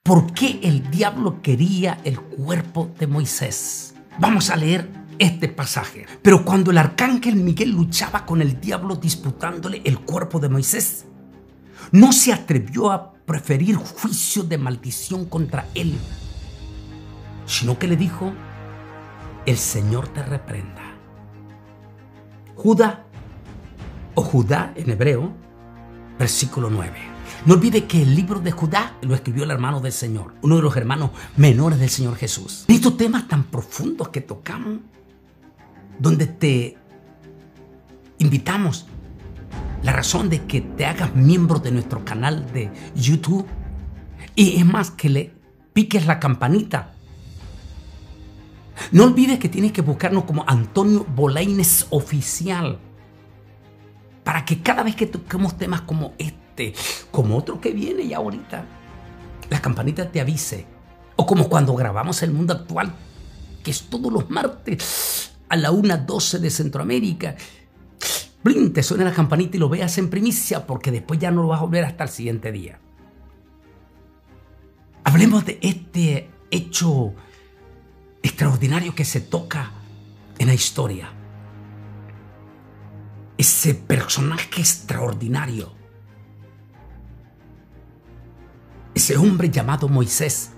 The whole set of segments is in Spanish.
¿Por qué el diablo quería el cuerpo de Moisés? Vamos a leer este pasaje. Pero cuando el arcángel Miguel luchaba con el diablo disputándole el cuerpo de Moisés, no se atrevió a preferir juicio de maldición contra él, sino que le dijo: el Señor te reprenda. Judá, o Judá en hebreo, versículo 9. No olvide que el libro de Judá lo escribió el hermano del Señor, uno de los hermanos menores del Señor Jesús. Estos temas tan profundos que tocamos, donde te invitamos, la razón de que te hagas miembro de nuestro canal de YouTube, y es más, que le piques la campanita. No olvides que tienes que buscarnos como Antonio Bolaines Oficial, para que cada vez que toquemos temas como este, como otro que viene ya ahorita, la campanita te avise. O como cuando grabamos El Mundo Actual, que es todos los martes a la 1:12 de Centroamérica. ¡Blin! Te suena la campanita y lo veas en primicia, porque después ya no lo vas a ver hasta el siguiente día. Hablemos de este hecho extraordinario que se toca en la historia. Ese personaje extraordinario, ese hombre llamado Moisés,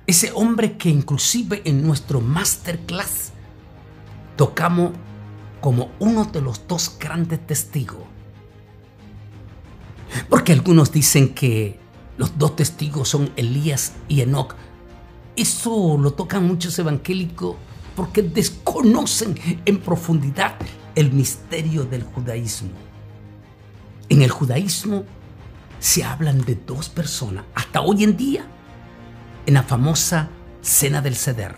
ese hombre que inclusive en nuestro masterclass tocamos como uno de los dos grandes testigos. Porque algunos dicen que los dos testigos son Elías y Enoc. Eso lo tocan muchos evangélicos porque desconocen en profundidad el misterio del judaísmo. En el judaísmo se hablan de dos personas, hasta hoy en día, en la famosa Cena del Seder,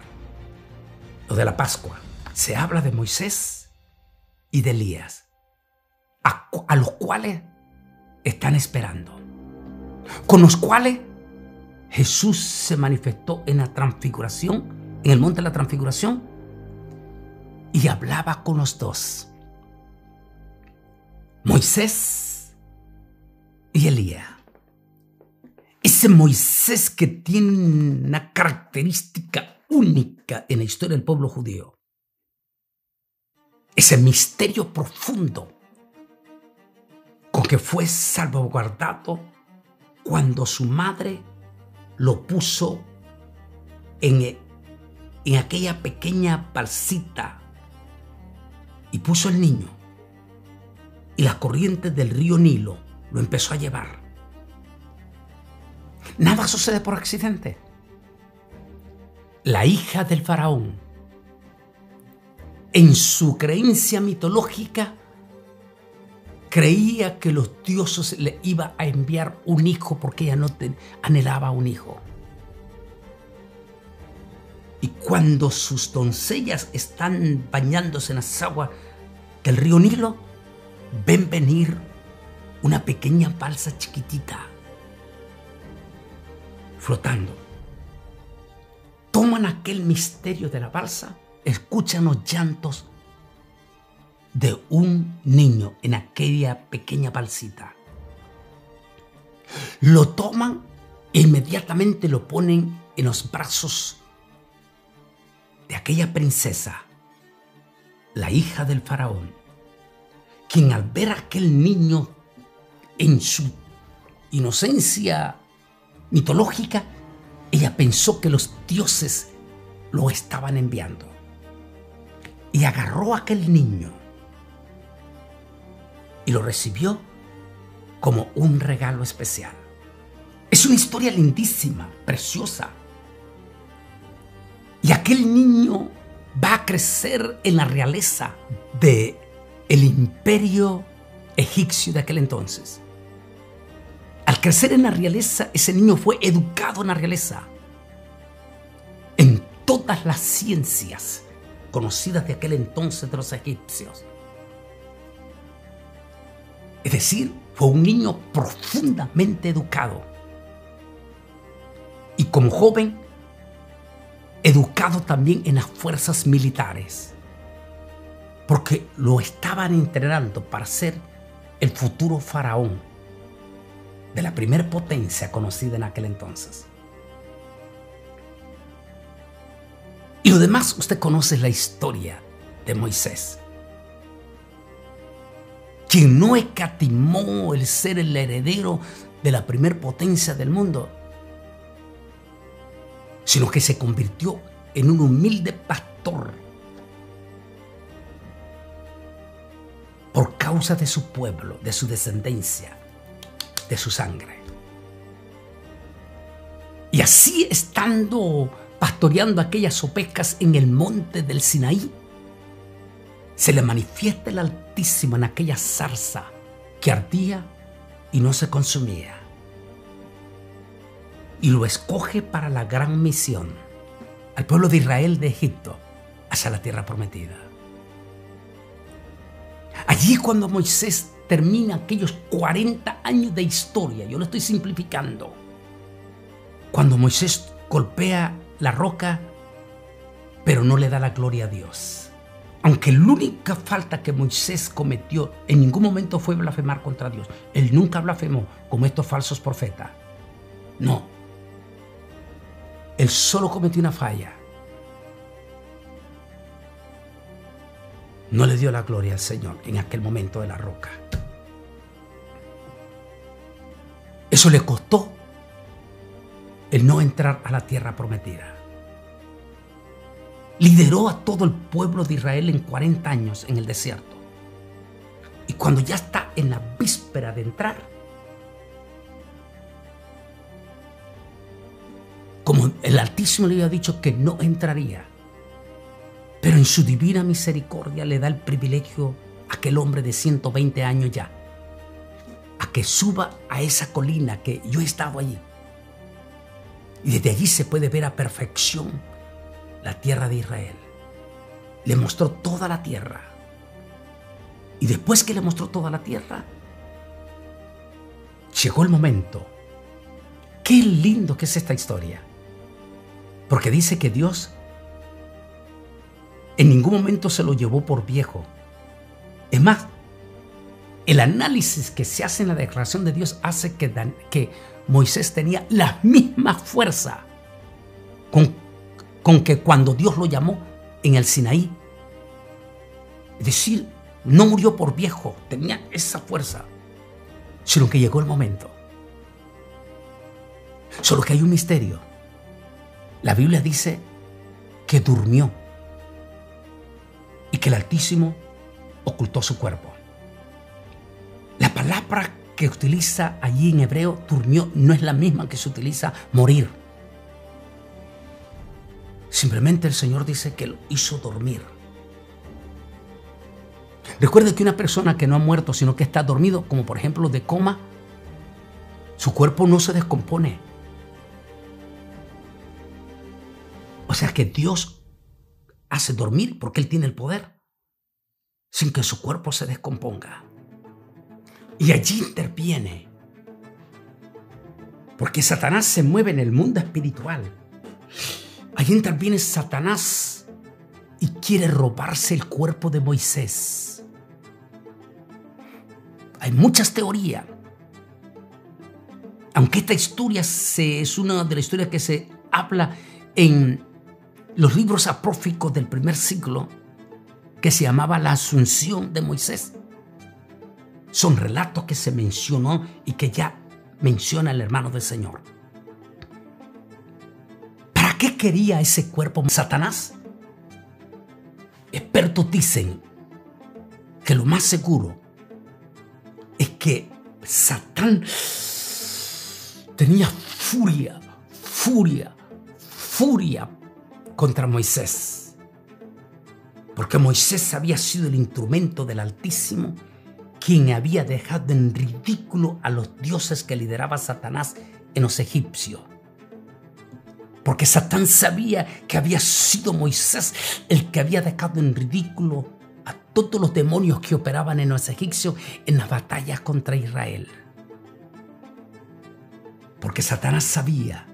o de la Pascua. Se habla de Moisés y de Elías, a los cuales están esperando, con los cuales Jesús se manifestó en la transfiguración, en el monte de la transfiguración, y hablaba con los dos, Moisés y Elías. Ese Moisés que tiene una característica única en la historia del pueblo judío, ese misterio profundo con que fue salvaguardado cuando su madre lo puso en aquella pequeña balsita y puso el niño, y las corrientes del río Nilo lo empezó a llevar. Nada sucede por accidente. La hija del faraón, en su creencia mitológica, creía que los dioses le iban a enviar un hijo porque ella no anhelaba un hijo. Y cuando sus doncellas están bañándose en las aguas del río Nilo, ven venir una pequeña balsa chiquitita flotando. Toman aquel misterio de la balsa, escuchan los llantos de un niño en aquella pequeña balsita. Lo toman e inmediatamente lo ponen en los brazos de aquella princesa, la hija del faraón, quien al ver a aquel niño en su inocencia mitológica, ella pensó que los dioses lo estaban enviando, y agarró a aquel niño y lo recibió como un regalo especial. Es una historia lindísima, preciosa. Y aquel niño va a crecer en la realeza del imperio egipcio de aquel entonces. Al crecer en la realeza, ese niño fue educado en la realeza, en todas las ciencias conocidas de aquel entonces de los egipcios. Es decir, fue un niño profundamente educado. Y como joven, educado también en las fuerzas militares, porque lo estaban entrenando para ser el futuro faraón de la primer potencia conocida en aquel entonces. Y lo demás, usted conoce la historia de Moisés, quien no escatimó el ser el heredero de la primer potencia del mundo, sino que se convirtió en un humilde pastor por causa de su pueblo, de su descendencia, de su sangre. Y así, estando pastoreando aquellas ovejas en el monte del Sinaí, se le manifiesta el Altísimo en aquella zarza que ardía y no se consumía, y lo escoge para la gran misión al pueblo de Israel de Egipto hacia la tierra prometida. Allí, cuando Moisés termina aquellos 40 años de historia, yo lo estoy simplificando, cuando Moisés golpea la roca, pero no le da la gloria a Dios. Aunque la única falta que Moisés cometió en ningún momento fue blasfemar contra Dios. Él nunca blasfemó como estos falsos profetas. No. Él solo cometió una falla. No le dio la gloria al Señor en aquel momento de la roca. Eso le costó el no entrar a la tierra prometida. Lideró a todo el pueblo de Israel en 40 años en el desierto. Y cuando ya está en la víspera de entrar, como el Altísimo le había dicho que no entraría, pero en su divina misericordia le da el privilegio a aquel hombre de 120 años ya, a que suba a esa colina que yo he estado allí. Y desde allí se puede ver a perfección la tierra de Israel. Le mostró toda la tierra. Y después que le mostró toda la tierra, llegó el momento. Qué lindo que es esta historia. Porque dice que Dios en ningún momento se lo llevó por viejo. Es más, el análisis que se hace en la declaración de Dios hace que Moisés tenía la misma fuerza con que cuando Dios lo llamó en el Sinaí. Es decir, no murió por viejo, tenía esa fuerza, sino que llegó el momento. Solo que hay un misterio. La Biblia dice que durmió y que el Altísimo ocultó su cuerpo. La palabra que utiliza allí en hebreo, durmió, no es la misma que se utiliza morir. Simplemente el Señor dice que lo hizo dormir. Recuerde que una persona que no ha muerto, sino que está dormido, como por ejemplo de coma, su cuerpo no se descompone. O sea que Dios hace dormir porque Él tiene el poder, sin que su cuerpo se descomponga. Y allí interviene, porque Satanás se mueve en el mundo espiritual. Allí interviene Satanás y quiere robarse el cuerpo de Moisés. Hay muchas teorías. Aunque esta historia es una de las historias que se habla en los libros apócrifos del primer siglo, que se llamaba la Asunción de Moisés. Son relatos que se mencionó y que ya menciona el hermano del Señor. ¿Para qué quería ese cuerpo Satanás? Expertos dicen que lo más seguro es que Satán tenía furia contra Moisés. Porque Moisés había sido el instrumento del Altísimo, quien había dejado en ridículo a los dioses que lideraba Satanás en los egipcios. Porque Satán sabía que había sido Moisés el que había dejado en ridículo a todos los demonios que operaban en los egipcios en las batallas contra Israel. Porque Satanás sabía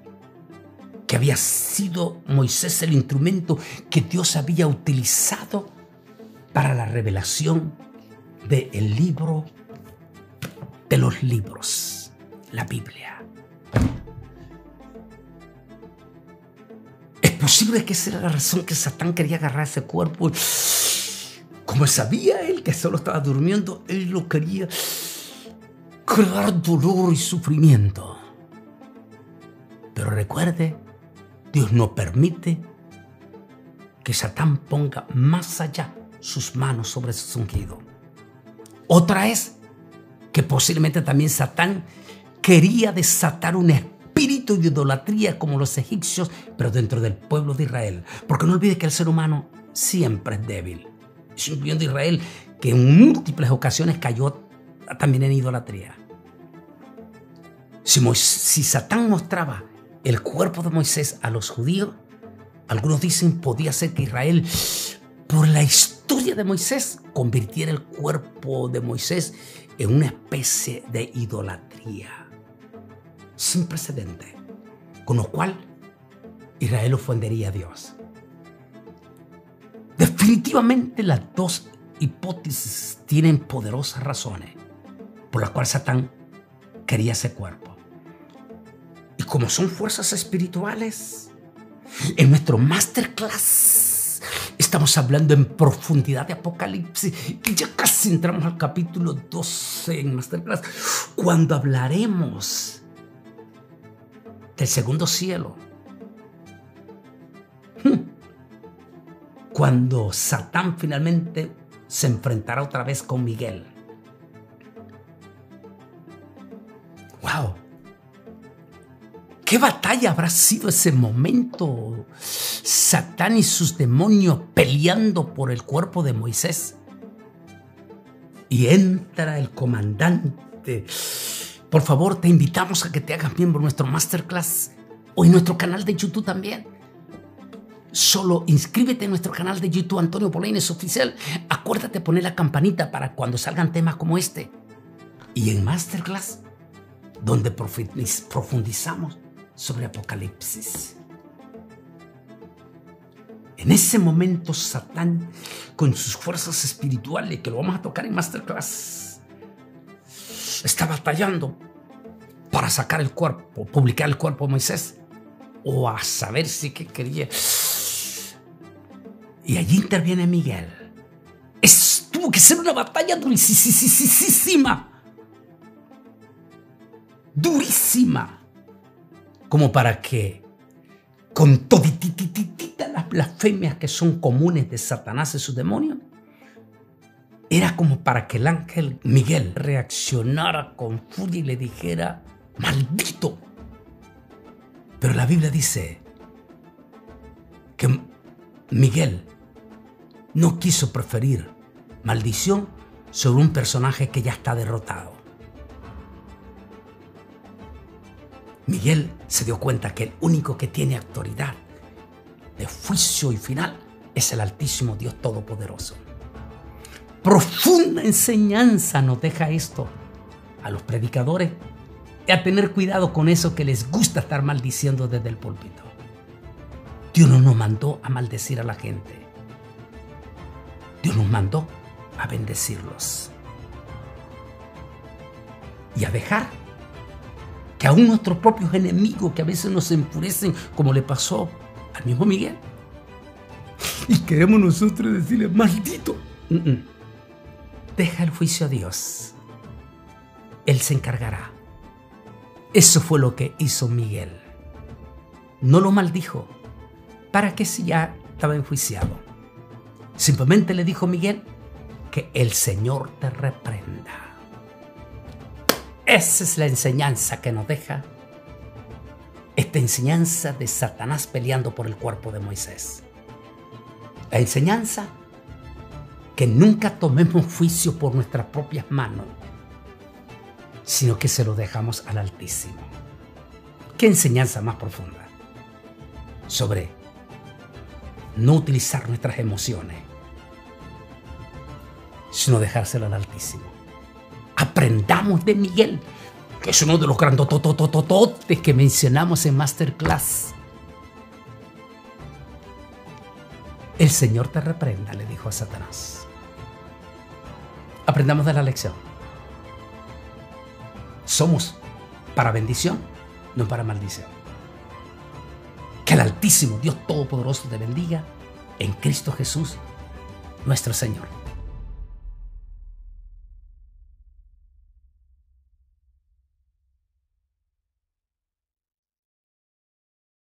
que había sido Moisés el instrumento que Dios había utilizado para la revelación del libro de los libros, la Biblia. Es posible que esa era la razón que Satán quería agarrar ese cuerpo. Como sabía él que solo estaba durmiendo, él lo quería crear dolor y sufrimiento. Pero recuerde, Dios no permite que Satán ponga más allá sus manos sobre su ungido. Otra es que posiblemente también Satán quería desatar un espíritu de idolatría como los egipcios, pero dentro del pueblo de Israel. Porque no olvide que el ser humano siempre es débil. Incluyendo Israel, que en múltiples ocasiones cayó también en idolatría. Si Satán mostraba el cuerpo de Moisés a los judíos, algunos dicen podía ser que Israel, por la historia de Moisés, convirtiera el cuerpo de Moisés en una especie de idolatría sin precedente, con lo cual Israel ofendería a Dios. Definitivamente las dos hipótesis tienen poderosas razones por las cuales Satán quería ese cuerpo. Y como son fuerzas espirituales, en nuestro masterclass estamos hablando en profundidad de Apocalipsis y ya casi entramos al capítulo 12 en masterclass, cuando hablaremos del segundo cielo. Cuando Satán finalmente se enfrentará otra vez con Miguel. ¡Wow! ¿Qué batalla habrá sido ese momento? Satán y sus demonios peleando por el cuerpo de Moisés. Y entra el comandante. Por favor, te invitamos a que te hagas miembro de nuestro masterclass o en nuestro canal de YouTube también. Solo inscríbete en nuestro canal de YouTube, Antonio Polaines Oficial. Acuérdate de poner la campanita para cuando salgan temas como este. Y en Masterclass, donde profundizamos sobre Apocalipsis. En ese momento, Satán, con sus fuerzas espirituales, que lo vamos a tocar en Masterclass, está batallando para sacar el cuerpo, publicar el cuerpo de Moisés, o a saber si que quería. Y allí interviene Miguel. Tuvo que ser una batalla durísima. Durísima. Como para que, con todititititas las blasfemias que son comunes de Satanás y sus demonios, era como para que el ángel Miguel reaccionara con furia y le dijera: ¡maldito! Pero la Biblia dice que Miguel no quiso preferir maldición sobre un personaje que ya está derrotado. Miguel se dio cuenta que el único que tiene autoridad de juicio y final es el Altísimo Dios Todopoderoso. Profunda enseñanza nos deja esto a los predicadores y a tener cuidado con eso que les gusta estar maldiciendo desde el púlpito. Dios no nos mandó a maldecir a la gente. Dios nos mandó a bendecirlos. Y a dejar que aún nuestros propios enemigos, que a veces nos enfurecen, como le pasó al mismo Miguel, y queremos nosotros decirle: ¡maldito! Deja el juicio a Dios. Él se encargará. Eso fue lo que hizo Miguel. No lo maldijo. ¿Para qué si ya estaba enjuiciado? Simplemente le dijo Miguel: que el Señor te reprenda. Esa es la enseñanza que nos deja esta enseñanza de Satanás peleando por el cuerpo de Moisés. La enseñanza que nunca tomemos juicio por nuestras propias manos, sino que se lo dejamos al Altísimo. ¿Qué enseñanza más profunda? Sobre no utilizar nuestras emociones, sino dejárselo al Altísimo. Aprendamos de Miguel, que es uno de los grandotototototes que mencionamos en Masterclass. El Señor te reprenda, le dijo a Satanás. Aprendamos de la lección. Somos para bendición, no para maldición. Que el Altísimo Dios Todopoderoso te bendiga en Cristo Jesús, nuestro Señor.